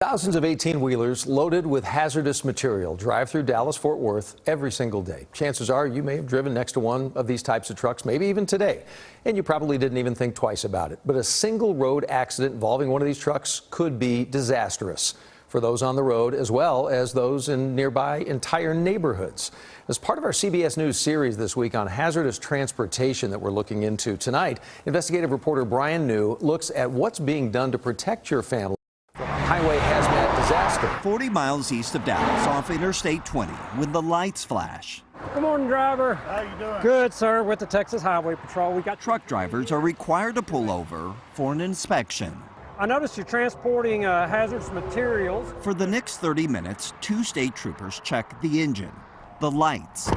Thousands of 18-wheelers loaded with hazardous material drive through Dallas-Fort Worth every single day. Chances are you may have driven next to one of these types of trucks, maybe even today, and you probably didn't even think twice about it. But a single road accident involving one of these trucks could be disastrous for those on the road as well as those in nearby entire neighborhoods. As part of our CBS News series this week on hazardous transportation that we're looking into tonight, investigative reporter Brian New looks at what's being done to protect your family from a highway hazmat disaster. 40 miles east of Dallas off Interstate 20 when the lights flash. Good morning, driver. How you doing? Good, sir. With the Texas Highway Patrol, we got Truck drivers are required to pull over for an inspection. I noticed you're transporting hazardous materials. For the next 30 minutes, 2 state troopers check the engine, the lights,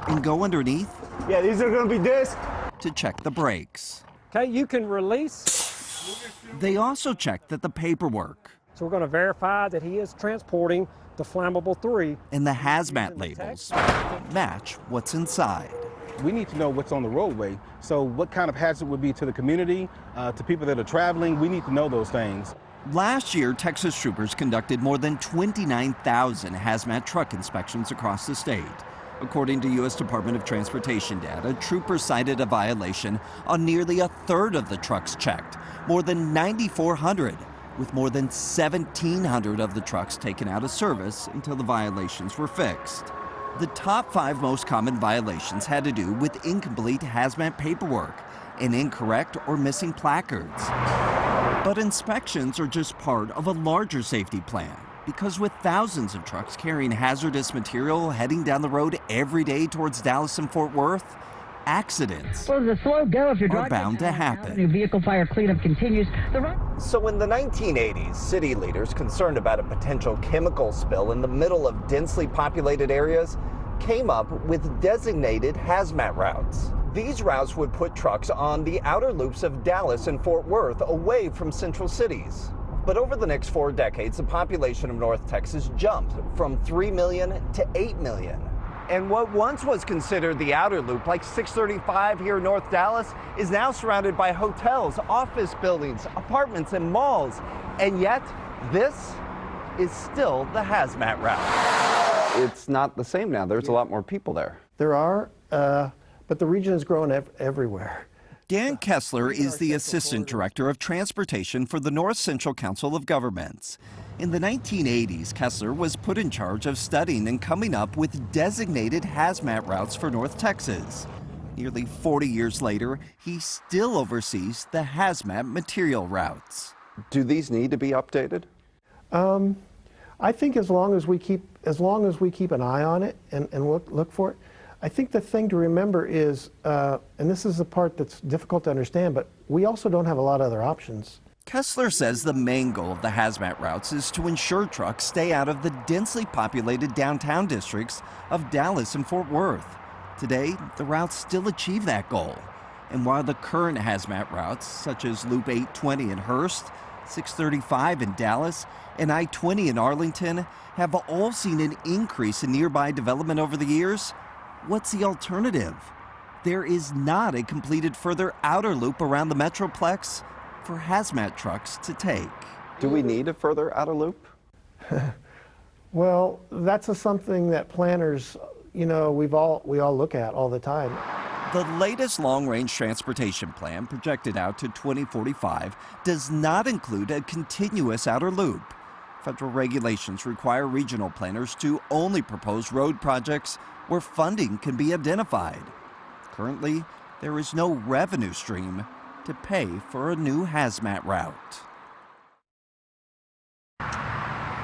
and go underneath. Yeah, these are going to be discs. To check the brakes. Okay, you can release. They also check that the paperwork. So we're going to verify that he is transporting the flammable 3. And the hazmat labels match what's inside. We need to know what's on the roadway. So what kind of hazard would be to the community, to people that are traveling. We need to know those things. Last year, Texas troopers conducted more than 29,000 hazmat truck inspections across the state. According to U.S. Department of Transportation data, troopers cited a violation on nearly a third of the trucks checked, more than 9,400, with more than 1,700 of the trucks taken out of service until the violations were fixed. The top 5 most common violations had to do with incomplete hazmat paperwork and incorrect or missing placards. But inspections are just part of a larger safety plan, because with thousands of trucks carrying hazardous material heading down the road every day towards Dallas and Fort Worth, accidents are bound to happen. New vehicle fire cleanup continues. So in the 1980s, city leaders concerned about a potential chemical spill in the middle of densely populated areas came up with designated hazmat routes. These routes would put trucks on the outer loops of Dallas and Fort Worth away from central cities. But over the next 4 decades, the population of North Texas jumped from 3 million to 8 million. And what once was considered the outer loop, like 635 here in North Dallas, is now surrounded by hotels, office buildings, apartments, and malls. And yet, this is still the hazmat route. It's not the same now. There's a lot more people there. There are, but the region has grown everywhere. Dan Kessler is the Assistant Director of Transportation for the North Central Council of Governments. In the 1980s, Kessler was put in charge of studying and coming up with designated hazmat routes for North Texas. Nearly 40 years later, he still oversees the hazmat material routes. Do these need to be updated? I think as long as we keep an eye on it and look for it. I think the thing to remember is, and this is the part that's difficult to understand, but we also don't have a lot of other options. Kessler says the main goal of the hazmat routes is to ensure trucks stay out of the densely populated downtown districts of Dallas and Fort Worth. Today, the routes still achieve that goal. And while the current hazmat routes, such as Loop 820 in Hurst, 635 in Dallas, and I-20 in Arlington, have all seen an increase in nearby development over the years, what's the alternative? There is not a completed further outer loop around the Metroplex for hazmat trucks to take. Do we need a further outer loop? Well, that's something that planners, we all look at all the time. The latest long-range transportation plan, projected out to 2045, does not include a continuous outer loop. Federal regulations require regional planners to only propose road projects where funding can be identified. Currently, there is no revenue stream to pay for a new hazmat route.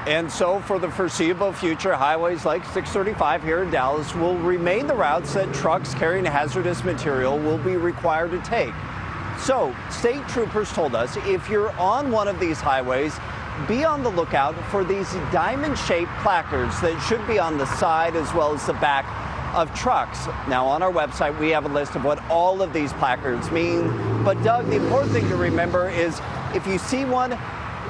And so for the foreseeable future, highways like 635 here in Dallas will remain the routes that trucks carrying hazardous material will be required to take. So state troopers told us if you're on one of these highways, be on the lookout for these diamond-shaped placards that should be on the side as well as the back of trucks. Now on our website we have a list of what all of these placards mean. But Doug, the important thing to remember is if you see one,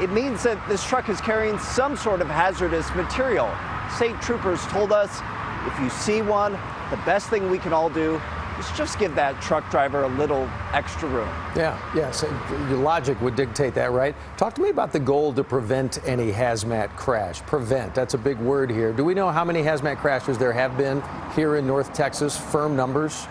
it means that this truck is carrying some sort of hazardous material. State troopers told us if you see one, the best thing we can all do is just give that truck driver a little extra room. Yes, your logic would dictate that, right? Talk to me about the goal to prevent any hazmat crash. Prevent, that's a big word here. Do we know how many hazmat crashes there have been here in North Texas? Firm numbers?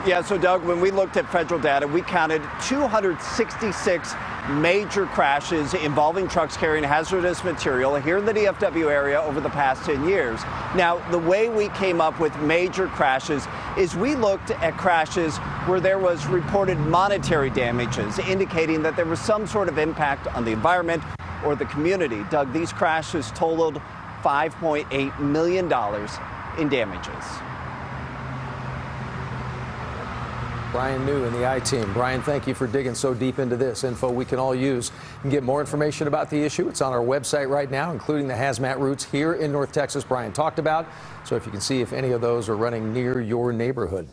Yeah, so Doug, when we looked at federal data, we counted 266 major crashes involving trucks carrying hazardous material here in the DFW area over the past 10 years. Now, the way we came up with major crashes is we looked at crashes where there was reported monetary damages, indicating that there was some sort of impact on the environment or the community. Doug, these crashes totaled $5.8 million in damages. Brian New in the I-Team. Brian, thank you for digging so deep into this info we can all use. You can get more information about the issue. It's on our website right now, including the hazmat routes here in North Texas Brian talked about. So if you can see if any of those are running near your neighborhood.